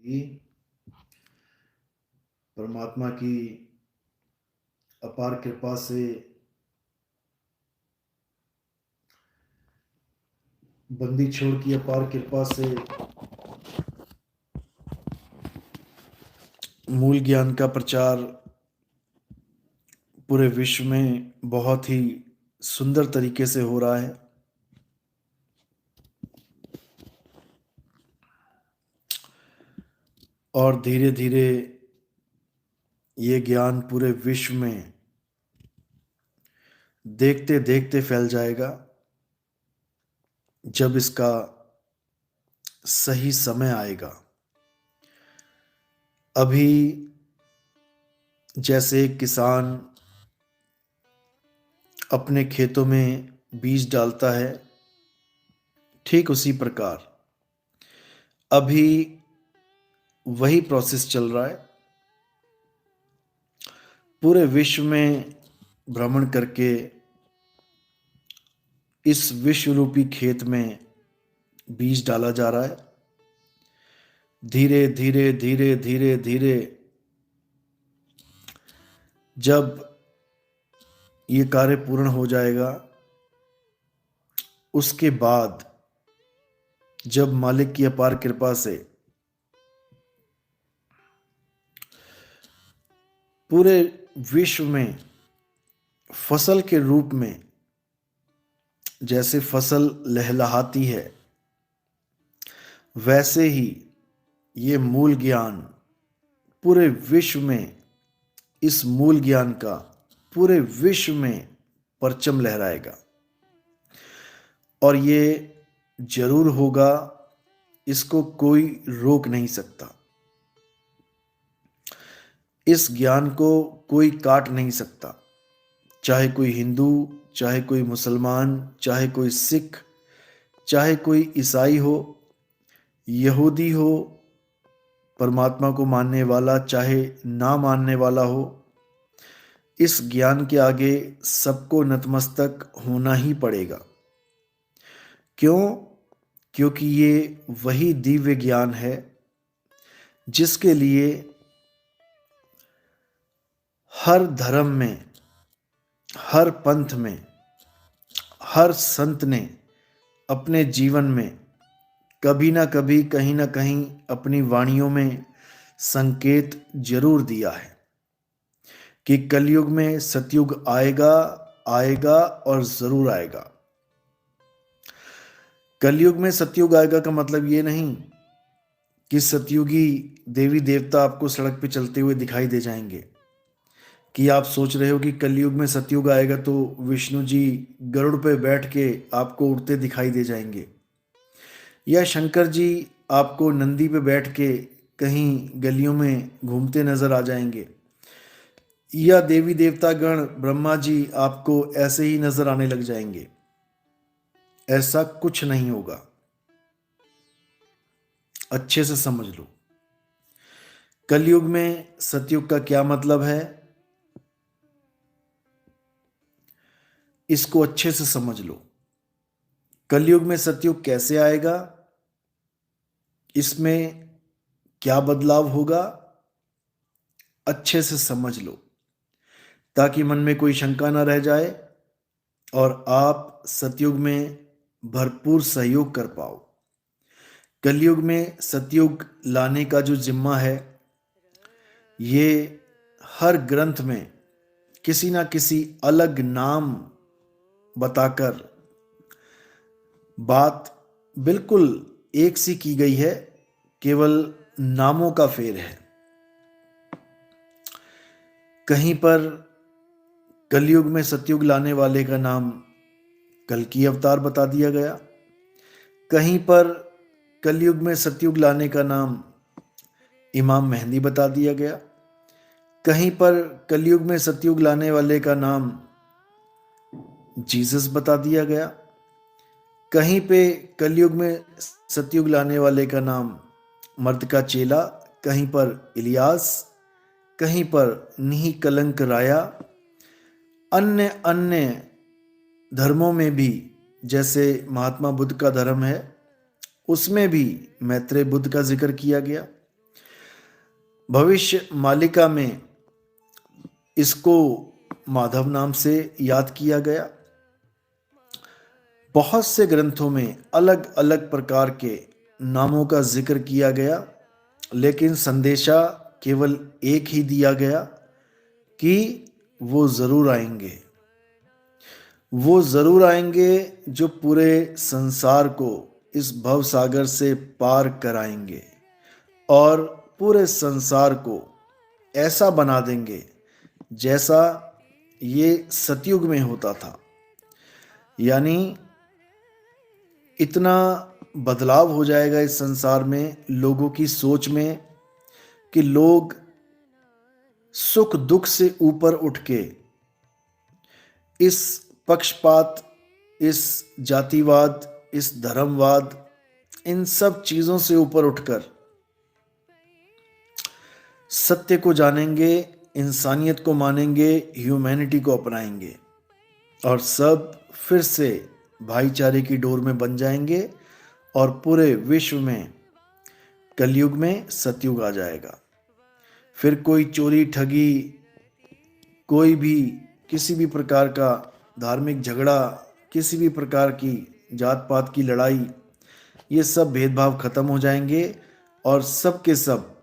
ही परमात्मा की अपार कृपा से बंदी छोड़ की अपार कृपा से मूल ज्ञान का प्रचार पूरे विश्व में बहुत ही सुंदर तरीके से हो रहा है। और धीरे धीरे ये ज्ञान पूरे विश्व में देखते देखते फैल जाएगा जब इसका सही समय आएगा। अभी जैसे एक किसान अपने खेतों में बीज डालता है, ठीक उसी प्रकार अभी वही प्रोसेस चल रहा है। पूरे विश्व में भ्रमण करके इस विश्व रूपी खेत में बीज डाला जा रहा है। धीरे धीरे धीरे धीरे धीरे जब ये कार्य पूर्ण हो जाएगा, उसके बाद जब मालिक की अपार कृपा से पूरे विश्व में फसल के रूप में जैसे फसल लहलहाती है, वैसे ही ये मूल ज्ञान पूरे विश्व में, इस मूल ज्ञान का पूरे विश्व में परचम लहराएगा। और ये जरूर होगा, इसको कोई रोक नहीं सकता। इस ज्ञान को कोई काट नहीं सकता, चाहे कोई हिंदू, चाहे कोई मुसलमान, चाहे कोई सिख, चाहे कोई ईसाई हो, यहूदी हो, परमात्मा को मानने वाला चाहे ना मानने वाला हो, इस ज्ञान के आगे सबको नतमस्तक होना ही पड़ेगा। क्यों? क्योंकि ये वही दिव्य ज्ञान है जिसके लिए हर धर्म में, हर पंथ में, हर संत ने अपने जीवन में कभी ना कभी, कहीं ना कहीं अपनी वाणियों में संकेत जरूर दिया है कि कलयुग में सतयुग आएगा, आएगा और जरूर आएगा। कलयुग में सतयुग आएगा का मतलब ये नहीं कि सतयुगी देवी देवता आपको सड़क पे चलते हुए दिखाई दे जाएंगे, कि आप सोच रहे हो कि कलयुग में सतयुग आएगा तो विष्णु जी गरुड़ पे बैठ के आपको उड़ते दिखाई दे जाएंगे, या शंकर जी आपको नंदी पे बैठ के कहीं गलियों में घूमते नजर आ जाएंगे, या देवी देवता गण ब्रह्मा जी आपको ऐसे ही नजर आने लग जाएंगे। ऐसा कुछ नहीं होगा। अच्छे से समझ लो, कलयुग में सतयुग का क्या मतलब है, इसको अच्छे से समझ लो। कलयुग में सतयुग कैसे आएगा, इसमें क्या बदलाव होगा, अच्छे से समझ लो ताकि मन में कोई शंका ना रह जाए और आप सतयुग में भरपूर सहयोग कर पाओ। कलयुग में सतयुग लाने का जो जिम्मा है, ये हर ग्रंथ में किसी ना किसी अलग नाम बताकर बात बिल्कुल एक सी की गई है, केवल नामों का फेर है। कहीं पर कलयुग में सतयुग लाने वाले का नाम कल्कि अवतार बता दिया गया, कहीं पर कलयुग में सतयुग लाने का नाम इमाम मेहंदी बता दिया गया, कहीं पर कलयुग में सतयुग लाने वाले का नाम जीसस बता दिया गया, कहीं पे कलयुग में सतयुग लाने वाले का नाम मर्द का चेला, कहीं पर इलियास, कहीं पर निहि कलंक राया। अन्य अन्य धर्मों में भी, जैसे महात्मा बुद्ध का धर्म है, उसमें भी मैत्रेय बुद्ध का जिक्र किया गया। भविष्य मालिका में इसको माधव नाम से याद किया गया। बहुत से ग्रंथों में अलग अलग प्रकार के नामों का जिक्र किया गया, लेकिन संदेशा केवल एक ही दिया गया कि वो ज़रूर आएंगे। वो ज़रूर आएंगे जो पूरे संसार को इस भव सागर से पार कराएंगे और पूरे संसार को ऐसा बना देंगे जैसा ये सतयुग में होता था। यानी इतना बदलाव हो जाएगा इस संसार में, लोगों की सोच में, कि लोग सुख दुख से ऊपर उठ के इस पक्षपात, इस जातिवाद, इस धर्मवाद, इन सब चीज़ों से ऊपर उठकर सत्य को जानेंगे, इंसानियत को मानेंगे, ह्यूमैनिटी को अपनाएंगे और सब फिर से भाईचारे की डोर में बन जाएंगे और पूरे विश्व में कलयुग में सतयुग आ जाएगा। फिर कोई चोरी ठगी, कोई भी किसी भी प्रकार का धार्मिक झगड़ा, किसी भी प्रकार की जात पात की लड़ाई, ये सब भेदभाव खत्म हो जाएंगे और सब के सब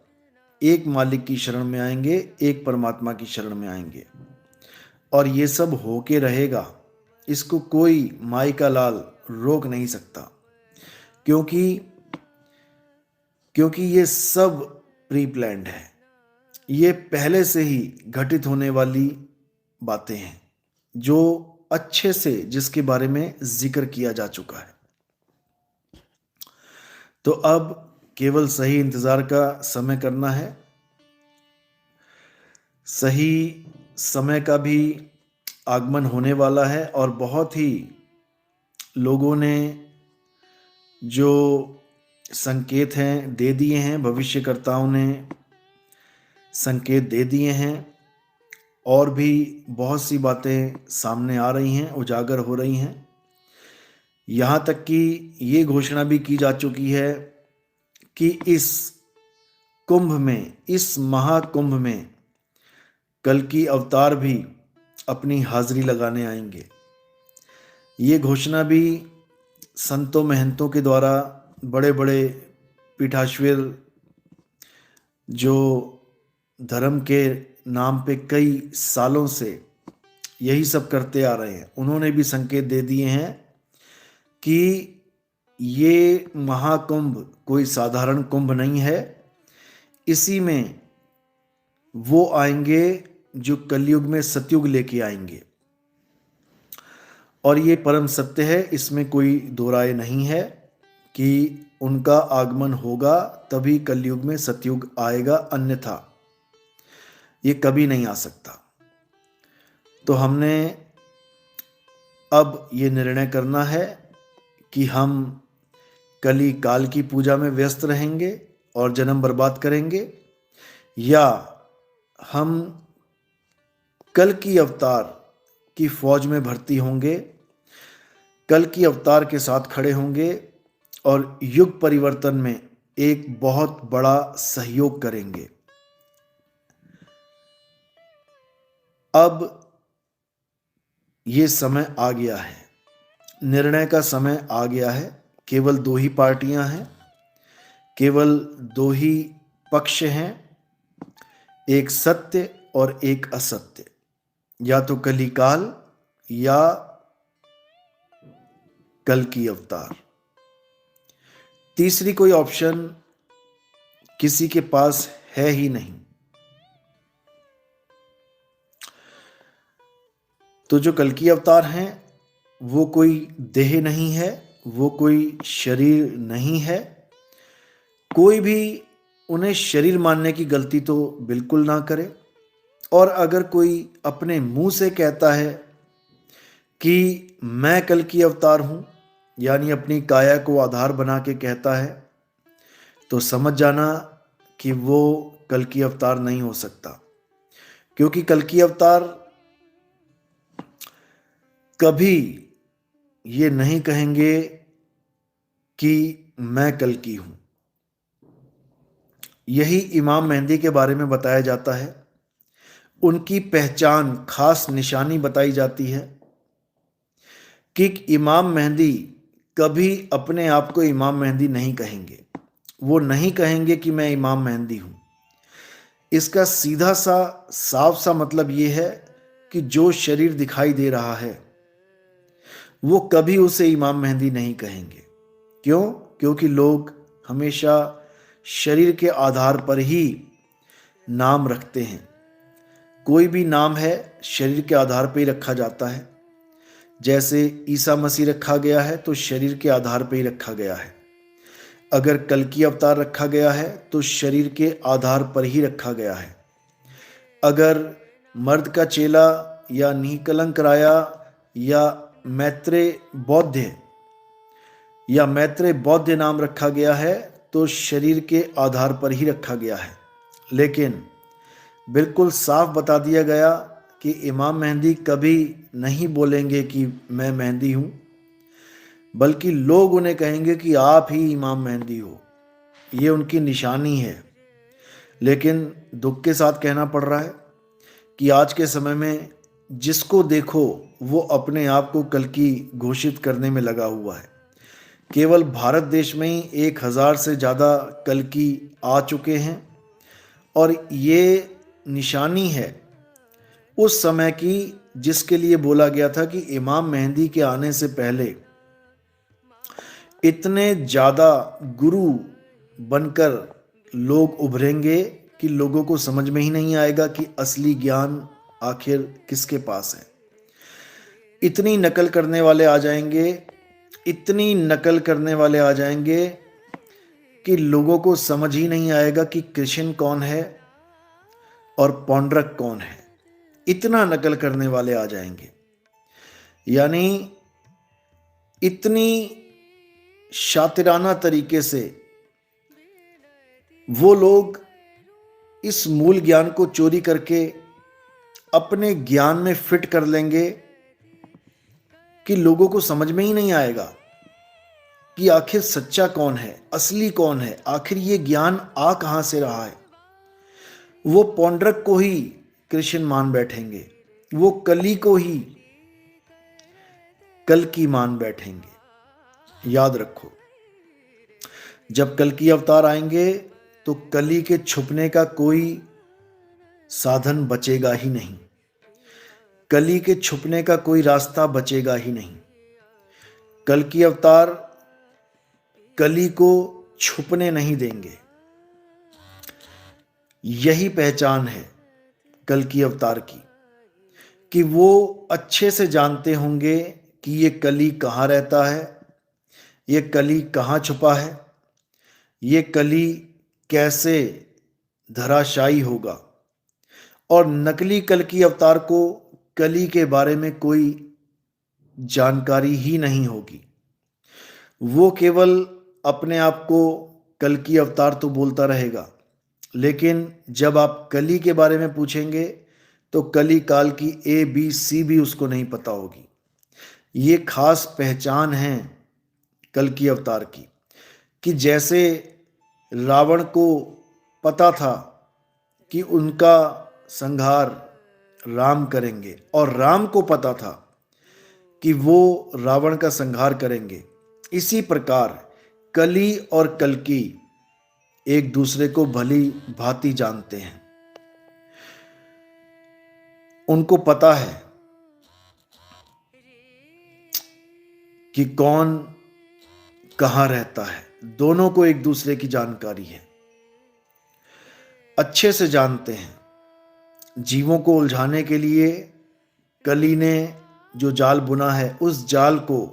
एक मालिक की शरण में आएंगे, एक परमात्मा की शरण में आएंगे और ये सब होके रहेगा। इसको कोई माई का लाल रोक नहीं सकता, क्योंकि ये सब प्री प्लान्ड है। ये पहले से ही घटित होने वाली बातें हैं जो अच्छे से, जिसके बारे में जिक्र किया जा चुका है। तो अब केवल सही इंतजार का समय करना है। सही समय का भी आगमन होने वाला है और बहुत ही लोगों ने जो संकेत हैं दे दिए हैं, भविष्यकर्ताओं ने संकेत दे दिए हैं और भी बहुत सी बातें सामने आ रही हैं, उजागर हो रही हैं। यहाँ तक कि ये घोषणा भी की जा चुकी है कि इस कुंभ में, इस महाकुंभ में कल की अवतार भी अपनी हाजिरी लगाने आएंगे। ये घोषणा भी संतों महंतों के द्वारा, बड़े बड़े पीठाश्वर जो धर्म के नाम पे कई सालों से यही सब करते आ रहे हैं, उन्होंने भी संकेत दे दिए हैं कि ये महाकुंभ कोई साधारण कुंभ नहीं है। इसी में वो आएंगे जो कलयुग में सतयुग लेके आएंगे और ये परम सत्य है, इसमें कोई दो राय नहीं है कि उनका आगमन होगा तभी कलयुग में सतयुग आएगा, अन्यथा ये कभी नहीं आ सकता। तो हमने अब ये निर्णय करना है कि हम कली काल की पूजा में व्यस्त रहेंगे और जन्म बर्बाद करेंगे, या हम कल की अवतार की फौज में भर्ती होंगे, कल की अवतार के साथ खड़े होंगे और युग परिवर्तन में एक बहुत बड़ा सहयोग करेंगे। अब ये समय आ गया है, निर्णय का समय आ गया है। केवल दो ही पार्टियां हैं, केवल दो ही पक्ष हैं, एक सत्य और एक असत्य, या तो कली काल या कल की अवतार। तीसरी कोई ऑप्शन किसी के पास है ही नहीं। तो जो कल की अवतार हैं वो कोई देह नहीं है, वो कोई शरीर नहीं है। कोई भी उन्हें शरीर मानने की गलती तो बिल्कुल ना करे, और अगर कोई अपने मुंह से कहता है कि मैं कल की अवतार हूं, यानी अपनी काया को आधार बना के कहता है, तो समझ जाना कि वो कल की अवतार नहीं हो सकता। क्योंकि कल की अवतार कभी ये नहीं कहेंगे कि मैं कल की हूं। यही इमाम मेहंदी के बारे में बताया जाता है। उनकी पहचान, खास निशानी बताई जाती है कि इमाम मेहंदी कभी अपने आप को इमाम मेहंदी नहीं कहेंगे। वो नहीं कहेंगे कि मैं इमाम मेहंदी हूँ। इसका सीधा सा साफ सा मतलब ये है कि जो शरीर दिखाई दे रहा है वो कभी उसे इमाम मेहंदी नहीं कहेंगे। क्यों? क्योंकि लोग हमेशा शरीर के आधार पर ही नाम रखते हैं। कोई भी नाम है शरीर के आधार पर ही रखा जाता है। जैसे ईसा मसीह रखा गया है तो शरीर के आधार पर ही रखा गया है। अगर कल्कि अवतार रखा गया है तो शरीर के आधार पर ही रखा गया है। अगर मर्द का चेला या निकलंक राया या मैत्रेय बौद्ध नाम रखा गया है तो शरीर के आधार पर ही रखा गया है। लेकिन बिल्कुल साफ बता दिया गया कि इमाम मेहंदी कभी नहीं बोलेंगे कि मैं मेहंदी हूँ, बल्कि लोग उन्हें कहेंगे कि आप ही इमाम मेहंदी हो। ये उनकी निशानी है। लेकिन दुख के साथ कहना पड़ रहा है कि आज के समय में जिसको देखो वो अपने आप को कल्कि घोषित करने में लगा हुआ है। केवल भारत देश में ही 1000 से ज़्यादा कल्कि आ चुके हैं और ये निशानी है उस समय की जिसके लिए बोला गया था कि इमाम मेहंदी के आने से पहले इतने ज़्यादा गुरु बनकर लोग उभरेंगे कि लोगों को समझ में ही नहीं आएगा कि असली ज्ञान आखिर किसके पास है। इतनी नकल करने वाले आ जाएंगे, इतनी नकल करने वाले आ जाएंगे कि लोगों को समझ ही नहीं आएगा कि कृष्ण कौन है और पौंड्रक कौन है। इतना नकल करने वाले आ जाएंगे। यानी इतनी शातिराना तरीके से वो लोग इस मूल ज्ञान को चोरी करके अपने ज्ञान में फिट कर लेंगे कि लोगों को समझ में ही नहीं आएगा कि आखिर सच्चा कौन है, असली कौन है, आखिर ये ज्ञान आ कहां से रहा है। वो पौंड्रक को ही कृष्ण मान बैठेंगे, वो कली को ही कल्कि मान बैठेंगे। याद रखो, जब कल्कि अवतार आएंगे तो कली के छुपने का कोई साधन बचेगा ही नहीं। कली के छुपने का कोई रास्ता बचेगा ही नहीं। कल्कि अवतार कली को छुपने नहीं देंगे। यही पहचान है कल्कि अवतार की कि वो अच्छे से जानते होंगे कि ये कली कहाँ रहता है, ये कली कहाँ छुपा है, ये कली कैसे धराशायी होगा। और नकली कल्कि अवतार को कली के बारे में कोई जानकारी ही नहीं होगी। वो केवल अपने आप को कल्कि अवतार तो बोलता रहेगा, लेकिन जब आप कली के बारे में पूछेंगे तो कली काल की ABC भी उसको नहीं पता होगी। ये खास पहचान है कल्कि अवतार की कि जैसे रावण को पता था कि उनका संहार राम करेंगे और राम को पता था कि वो रावण का संहार करेंगे, इसी प्रकार कली और कल्कि एक दूसरे को भली भांति जानते हैं। उनको पता है कि कौन कहाँ रहता है। दोनों को एक दूसरे की जानकारी है, अच्छे से जानते हैं। जीवों को उलझाने के लिए कली ने जो जाल बुना है उस जाल को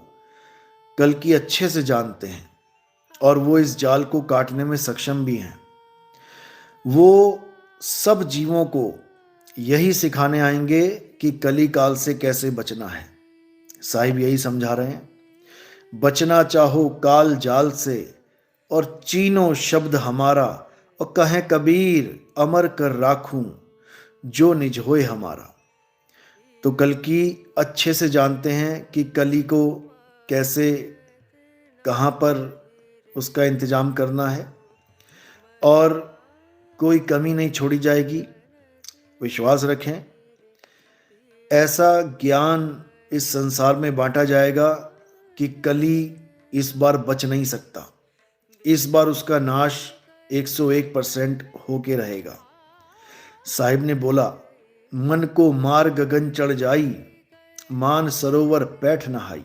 कल्कि अच्छे से जानते हैं और वो इस जाल को काटने में सक्षम भी हैं। वो सब जीवों को यही सिखाने आएंगे कि कली काल से कैसे बचना है। साहिब यही समझा रहे हैं, बचना चाहो काल जाल से और चीनो शब्द हमारा, और कहें कबीर अमर कर राखूं जो निज होए हमारा। तो कल्कि अच्छे से जानते हैं कि कली को कैसे, कहाँ पर उसका इंतजाम करना है। और कोई कमी नहीं छोड़ी जाएगी। विश्वास रखें, ऐसा ज्ञान इस संसार में बांटा जाएगा कि कली इस बार बच नहीं सकता। इस बार उसका नाश 101% होके रहेगा। साहिब ने बोला, मन को मार गगन चढ़ जाई, मान सरोवर पैठ नहाई।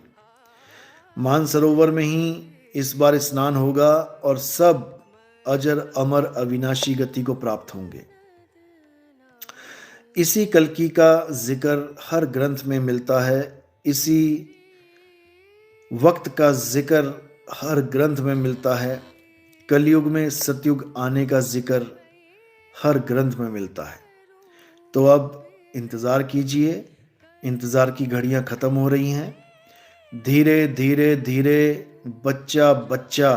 मान सरोवर में ही इस बार स्नान होगा और सब अजर अमर अविनाशी गति को प्राप्त होंगे। इसी कल्कि का जिक्र हर ग्रंथ में मिलता है। इसी वक्त का जिक्र हर ग्रंथ में मिलता है। कलयुग में सतयुग आने का जिक्र हर ग्रंथ में मिलता है। तो अब इंतज़ार कीजिए, इंतज़ार की घड़ियां ख़त्म हो रही हैं। धीरे धीरे धीरे बच्चा बच्चा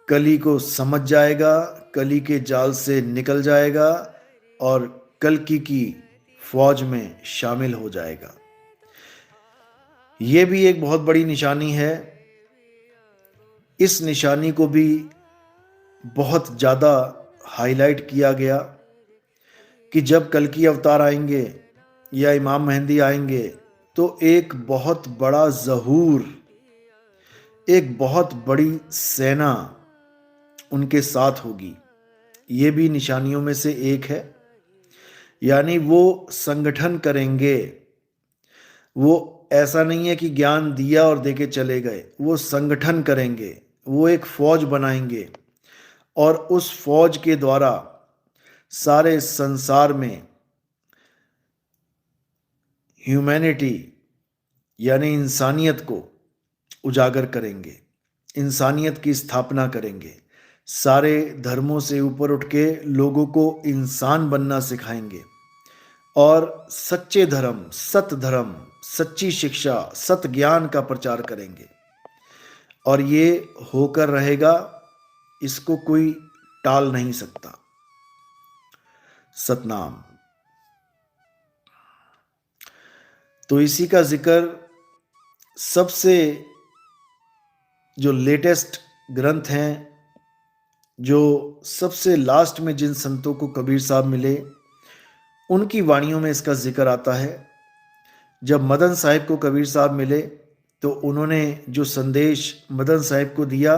कली को समझ जाएगा, कली के जाल से निकल जाएगा और कल्कि की फौज में शामिल हो जाएगा। ये भी एक बहुत बड़ी निशानी है। इस निशानी को भी बहुत ज़्यादा हाईलाइट किया गया कि जब कल्कि अवतार आएंगे या इमाम मेहंदी आएंगे तो एक बहुत बड़ा ज़हूर, एक बहुत बड़ी सेना उनके साथ होगी। ये भी निशानियों में से एक है। यानी वो संगठन करेंगे। वो ऐसा नहीं है कि ज्ञान दिया और देके चले गए। वो संगठन करेंगे, वो एक फौज बनाएंगे और उस फौज के द्वारा सारे संसार में ह्यूमैनिटी यानी इंसानियत को उजागर करेंगे, इंसानियत की स्थापना करेंगे। सारे धर्मों से ऊपर उठ के लोगों को इंसान बनना सिखाएंगे और सच्चे धर्म, सत धर्म, सच्ची शिक्षा, सत ज्ञान का प्रचार करेंगे। और ये होकर रहेगा, इसको कोई टाल नहीं सकता। सतनाम। तो इसी का जिक्र सबसे जो लेटेस्ट ग्रंथ हैं, जो सबसे लास्ट में जिन संतों को कबीर साहब मिले, उनकी वाणियों में इसका जिक्र आता है। जब मदन साहिब को कबीर साहब मिले तो उन्होंने जो संदेश मदन साहिब को दिया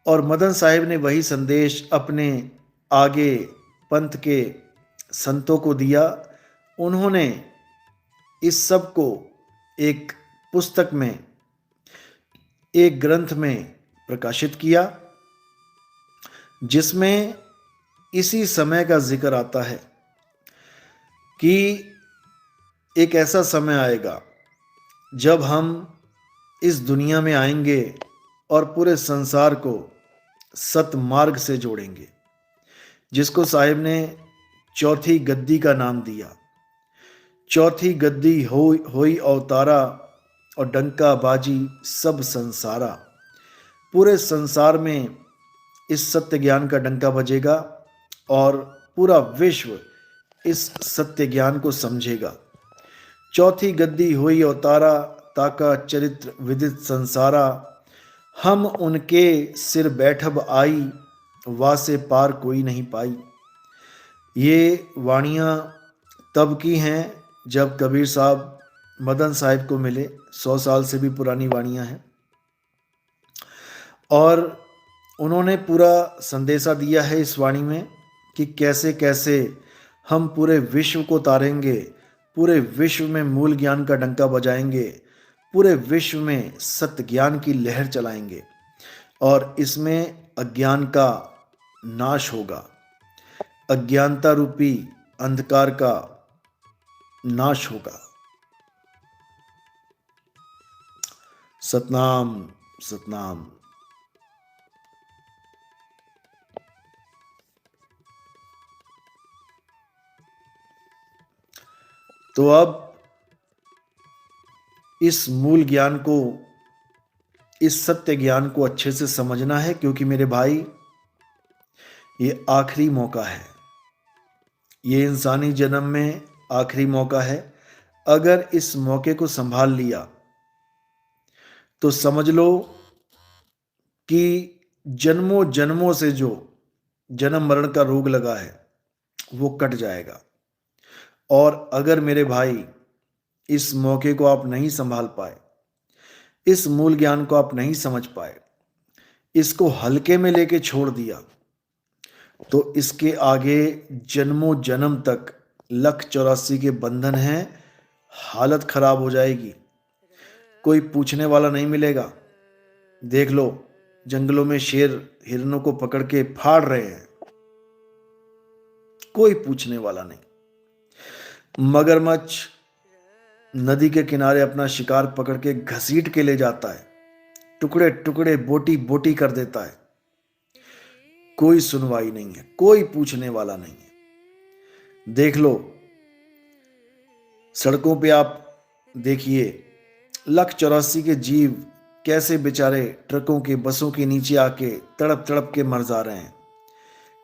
और मदन साहिब ने वही संदेश अपने आगे पंथ के संतों को दिया। उन्होंने इस सब को एक पुस्तक में, एक ग्रंथ में प्रकाशित किया, जिसमें इसी समय का जिक्र आता है कि एक ऐसा समय आएगा जब हम इस दुनिया में आएंगे और पूरे संसार को सतमार्ग से जोड़ेंगे, जिसको साहिब ने चौथी गद्दी का नाम दिया। चौथी गद्दी होई अवतारा और डंका बाजी सब संसारा। पूरे संसार में इस सत्य ज्ञान का डंका बजेगा और पूरा विश्व इस सत्य ज्ञान को समझेगा। चौथी गद्दी हुई अवतारा, ताका चरित्र विदित संसारा। हम उनके सिर बैठब आई, वासे पार कोई नहीं पाई। ये वाणियाँ तब की हैं जब कबीर साहब मदन साहिब को मिले। 100 साल से भी पुरानी वाणियाँ हैं और उन्होंने पूरा संदेशा दिया है इस वाणी में कि कैसे कैसे हम पूरे विश्व को तारेंगे, पूरे विश्व में मूल ज्ञान का डंका बजाएंगे, पूरे विश्व में सत्य ज्ञान की लहर चलाएंगे और इसमें अज्ञान का नाश होगा। अज्ञानता रूपी अंधकार का नाश होगा। सतनाम सतनाम। तो अब इस मूल ज्ञान को, इस सत्य ज्ञान को अच्छे से समझना है, क्योंकि मेरे भाई ये आखिरी मौका है। ये इंसानी जन्म में आखिरी मौका है। अगर इस मौके को संभाल लिया तो समझ लो कि जन्मों जन्मों से जो जन्म मरण का रोग लगा है वो कट जाएगा। और अगर मेरे भाई इस मौके को आप नहीं संभाल पाए, इस मूल ज्ञान को आप नहीं समझ पाए, इसको हल्के में लेके छोड़ दिया, तो इसके आगे जन्मों जन्म तक लख 84 के बंधन हैं। हालत खराब हो जाएगी, कोई पूछने वाला नहीं मिलेगा। देख लो, जंगलों में शेर हिरणों को पकड़ के फाड़ रहे हैं, कोई पूछने वाला नहीं। मगरमच्छ नदी के किनारे अपना शिकार पकड़ के घसीट के ले जाता है, टुकड़े टुकड़े बोटी बोटी कर देता है, कोई सुनवाई नहीं है, कोई पूछने वाला नहीं है। देख लो, सड़कों पे आप देखिए, लख 84 के जीव कैसे बेचारे ट्रकों के बसों के नीचे आके तड़प तड़प के मर जा रहे हैं।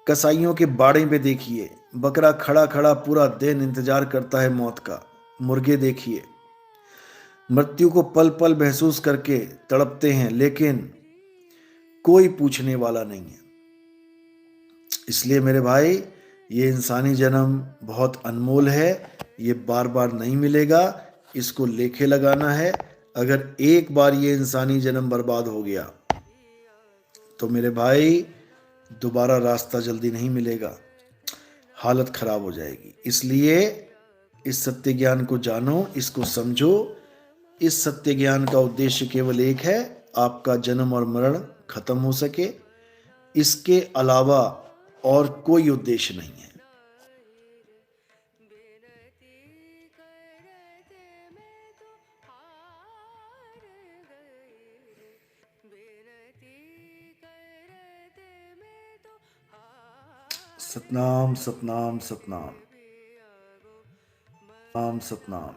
कसाईयों के बाड़े पे देखिए, बकरा खड़ा खड़ा पूरा दिन इंतजार करता है मौत का। मुर्गे देखिए, मृत्यु को पल पल महसूस करके तड़पते हैं, लेकिन कोई पूछने वाला नहीं है। इसलिए मेरे भाई, ये इंसानी जन्म बहुत अनमोल है, ये बार बार नहीं मिलेगा, इसको लेखे लगाना है। अगर एक बार ये इंसानी जन्म बर्बाद हो गया तो मेरे भाई दोबारा रास्ता जल्दी नहीं मिलेगा, हालत खराब हो जाएगी। इसलिए इस सत्य ज्ञान को जानो, इसको समझो। इस सत्य ज्ञान का उद्देश्य केवल एक है, आपका जन्म और मरण खत्म हो सके। इसके अलावा और कोई उद्देश्य नहीं है। सतनाम सतनाम सतनाम नाम सतनाम।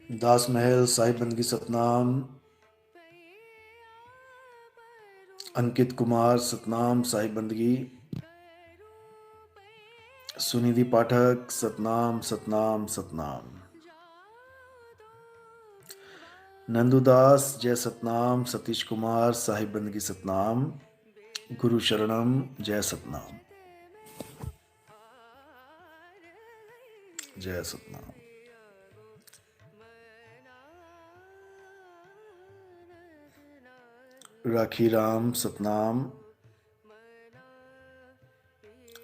दास महल साहिब बंदगी सतनाम। अंकित कुमार सतनाम साहिब बंदगी। सुनिधि पाठक सतनाम सतनाम सतनाम। नंदुदास जय सतनाम। सतीश कुमार साहिब बंदगी सतनाम। गुरु शरणम जय सतनाम। जय सतनाम। राखी राम सतनाम।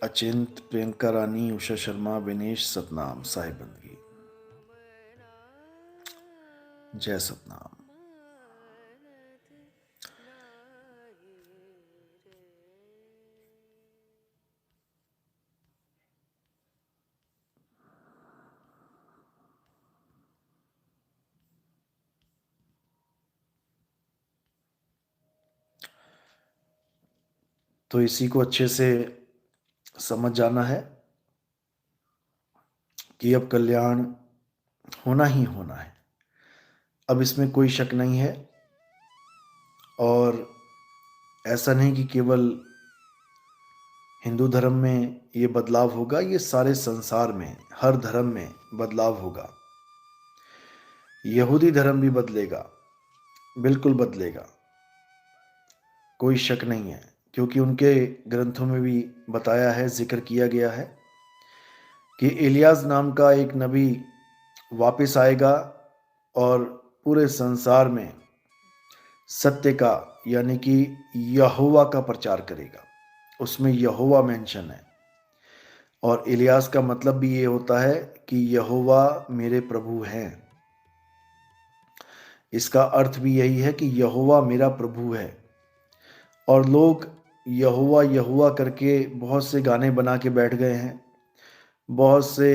अचिंत प्रियंका रानी उषा शर्मा विनेश सतनाम साहिब बंदगी। जय सतनाम। तो इसी को अच्छे से समझ जाना है कि अब कल्याण होना ही होना है, अब इसमें कोई शक नहीं है। और ऐसा नहीं कि केवल हिंदू धर्म में ये बदलाव होगा, ये सारे संसार में हर धर्म में बदलाव होगा। यहूदी धर्म भी बदलेगा, बिल्कुल बदलेगा, कोई शक नहीं है, क्योंकि उनके ग्रंथों में भी बताया है, जिक्र किया गया है कि इलियास नाम का एक नबी वापस आएगा और पूरे संसार में सत्य का यानी कि यहोवा का प्रचार करेगा। उसमें यहोवा मेंशन है, और इलियास का मतलब भी ये होता है कि यहोवा मेरे प्रभु हैं। इसका अर्थ भी यही है कि यहोवा मेरा प्रभु है। और लोग यहोवा यहोवा करके बहुत से गाने बना के बैठ गए हैं, बहुत से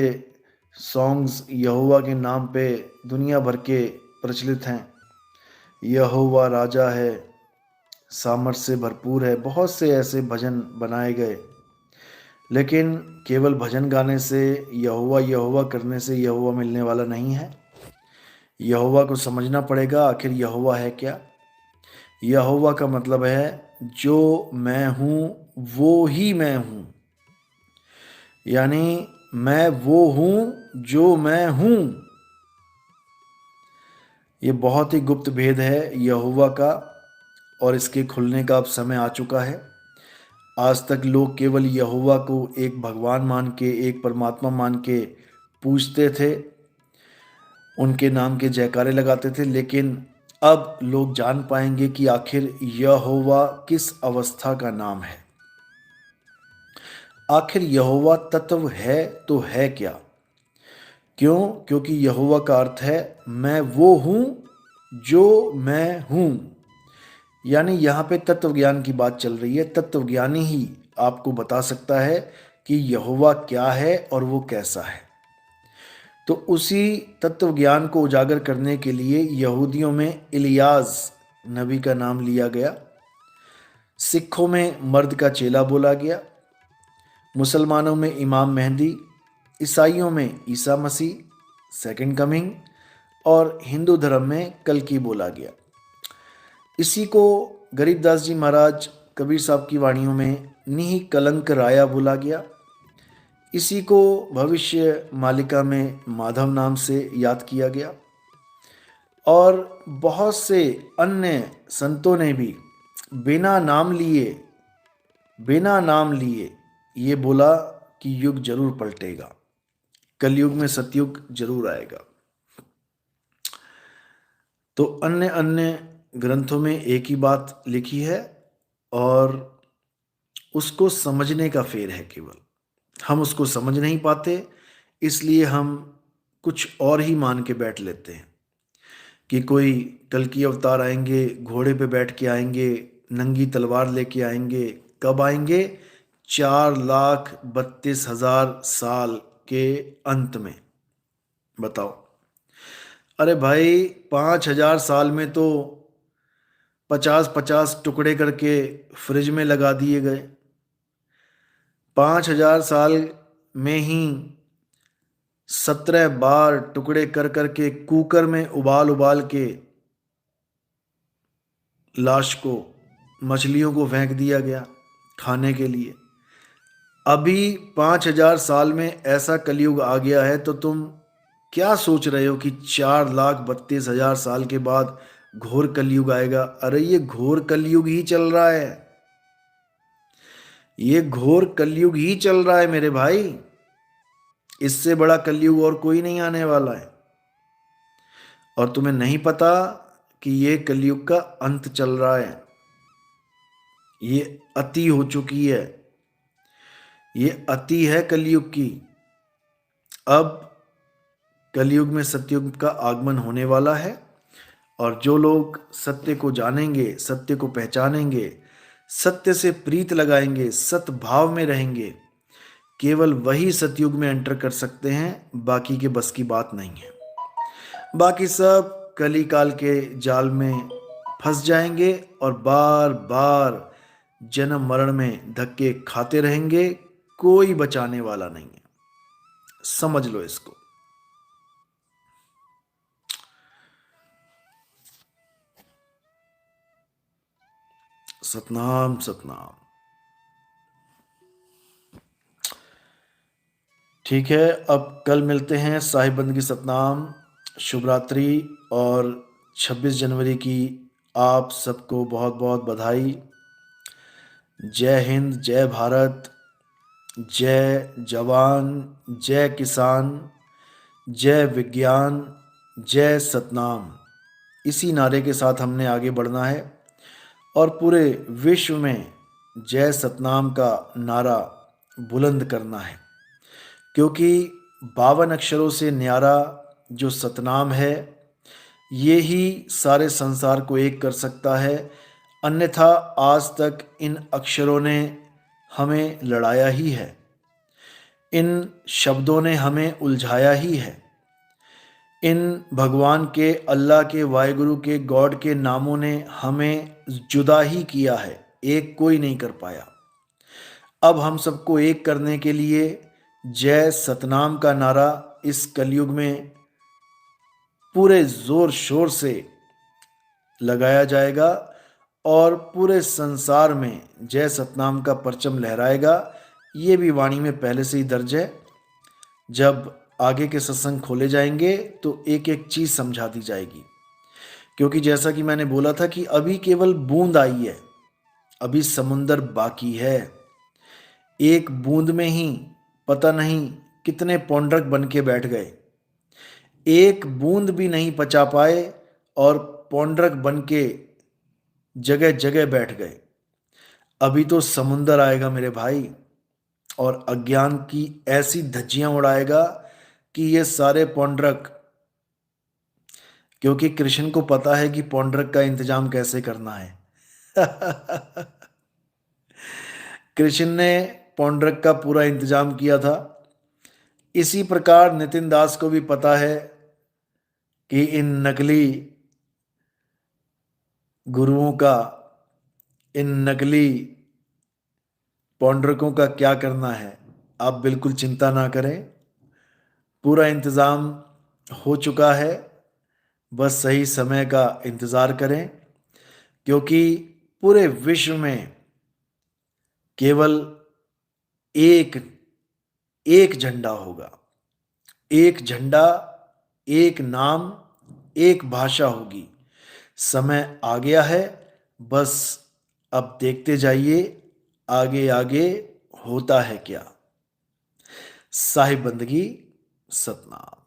सॉन्ग्स यहोवा के नाम पे दुनिया भर के प्रचलित हैं। यहोवा राजा है, सामर्थ्य से भरपूर है, बहुत से ऐसे भजन बनाए गए। लेकिन केवल भजन गाने से, यहोवा यहोवा करने से यहोवा मिलने वाला नहीं है। यहोवा को समझना पड़ेगा, आखिर यहोवा है क्या। यहोवा का मतलब है जो मैं हूँ वो ही मैं हूँ। यानी मैं वो हूं जो मैं हूं। ये बहुत ही गुप्त भेद है यहोवा का, और इसके खुलने का अब समय आ चुका है। आज तक लोग केवल यहोवा को एक भगवान मान के, एक परमात्मा मान के पूजते थे, उनके नाम के जयकारे लगाते थे, लेकिन अब लोग जान पाएंगे कि आखिर यहोवा किस अवस्था का नाम है। आखिर यहोवा तत्व है तो है क्या? क्यों? क्योंकि यहोवा का अर्थ है मैं वो हूं जो मैं हूं। यानी यहाँ पे तत्व ज्ञान की बात चल रही है। तत्वज्ञानी ही आपको बता सकता है कि यहोवा क्या है और वो कैसा है। तो उसी तत्व ज्ञान को उजागर करने के लिए यहूदियों में इलियास नबी का नाम लिया गया, सिखों में मर्द का चेला बोला गया, मुसलमानों में इमाम मेहदी, ईसाइयों में ईसा मसीह सेकंड कमिंग, और हिंदू धर्म में कल्कि बोला गया। इसी को गरीबदास जी महाराज कबीर साहब की वाणियों में निहि कलंक राया बोला गया। इसी को भविष्य मालिका में माधव नाम से याद किया गया। और बहुत से अन्य संतों ने भी बिना नाम लिए ये बोला कि युग जरूर पलटेगा, कलयुग में सतयुग जरूर आएगा। तो अन्य अन्य ग्रंथों में एक ही बात लिखी है और उसको समझने का फेर है केवल। हम उसको समझ नहीं पाते, इसलिए हम कुछ और ही मान के बैठ लेते हैं कि कोई कल्कि अवतार आएंगे, घोड़े पे बैठ के आएंगे, नंगी तलवार लेके आएंगे। कब आएंगे? 4,32,000 साल के अंत में। बताओ। अरे भाई, 5,000 साल में तो 50-50 टुकड़े करके फ्रिज में लगा दिए गए। 5,000 साल में ही 17 बार टुकड़े कर करके कुकर में उबाल उबाल के लाश को, मछलियों को फेंक दिया गया खाने के लिए। अभी 5,000 साल में ऐसा कलयुग आ गया है, तो तुम क्या सोच रहे हो कि 4,32,000 साल के बाद घोर कलयुग आएगा? अरे ये घोर कलयुग ही चल रहा है, ये घोर कलयुग ही चल रहा है मेरे भाई। इससे बड़ा कलयुग और कोई नहीं आने वाला है। और तुम्हें नहीं पता कि ये कलयुग का अंत चल रहा है, ये अति हो चुकी है, ये अति है कलयुग की। अब कलयुग में सतयुग का आगमन होने वाला है, और जो लोग सत्य को जानेंगे, सत्य को पहचानेंगे, सत्य से प्रीत लगाएंगे, सद्भाव में रहेंगे, केवल वही सतयुग में एंटर कर सकते हैं। बाकी के बस की बात नहीं है। बाकी सब कली काल के जाल में फंस जाएंगे और बार बार जन्म मरण में धक्के खाते रहेंगे। कोई बचाने वाला नहीं है, समझ लो इसको। सतनाम सतनाम। ठीक है, अब कल मिलते हैं। साहिब बंदगी सतनाम, शुभ रात्रि, और 26 जनवरी की आप सबको बहुत बहुत बधाई। जय हिंद, जय भारत, जय जवान, जय किसान, जय विज्ञान, जय सतनाम। इसी नारे के साथ हमने आगे बढ़ना है और पूरे विश्व में जय सतनाम का नारा बुलंद करना है, क्योंकि 52 अक्षरों से न्यारा जो सतनाम है, ये ही सारे संसार को एक कर सकता है। अन्यथा आज तक इन अक्षरों ने हमें लड़ाया ही है, इन शब्दों ने हमें उलझाया ही है, इन भगवान के, अल्लाह के, वाहिगुरु के, गॉड के नामों ने हमें जुदा ही किया है, एक कोई नहीं कर पाया। अब हम सबको एक करने के लिए जय सतनाम का नारा इस कलयुग में पूरे जोर शोर से लगाया जाएगा और पूरे संसार में जय सतनाम का परचम लहराएगा। ये भी वाणी में पहले से ही दर्ज है। जब आगे के सत्संग खोले जाएंगे तो एक एक चीज समझा दी जाएगी। क्योंकि जैसा कि मैंने बोला था कि अभी केवल बूंद आई है, अभी समुंदर बाकी है। एक बूंद में ही पता नहीं कितने पौंड्रक बन के बैठ गए, एक बूंद भी नहीं पचा पाए और पौंड्रक बन के जगह जगह बैठ गए। अभी तो समुंदर आएगा मेरे भाई, और अज्ञान की ऐसी धज्जियां उड़ाएगा कि ये सारे पौंड्रक, क्योंकि कृष्ण को पता है कि पौंड्रक का इंतजाम कैसे करना है। कृष्ण ने पौंड्रक का पूरा इंतजाम किया था। इसी प्रकार नितिन दास को भी पता है कि इन नकली गुरुओं का, इन नकली पौंड्रकों का क्या करना है। आप बिल्कुल चिंता ना करें, पूरा इंतजाम हो चुका है, बस सही समय का इंतजार करें। क्योंकि पूरे विश्व में केवल एक एक झंडा होगा, एक झंडा, एक नाम, एक भाषा होगी। समय आ गया है, बस अब देखते जाइए आगे आगे होता है क्या। साहिब बंदगी, सतनाम।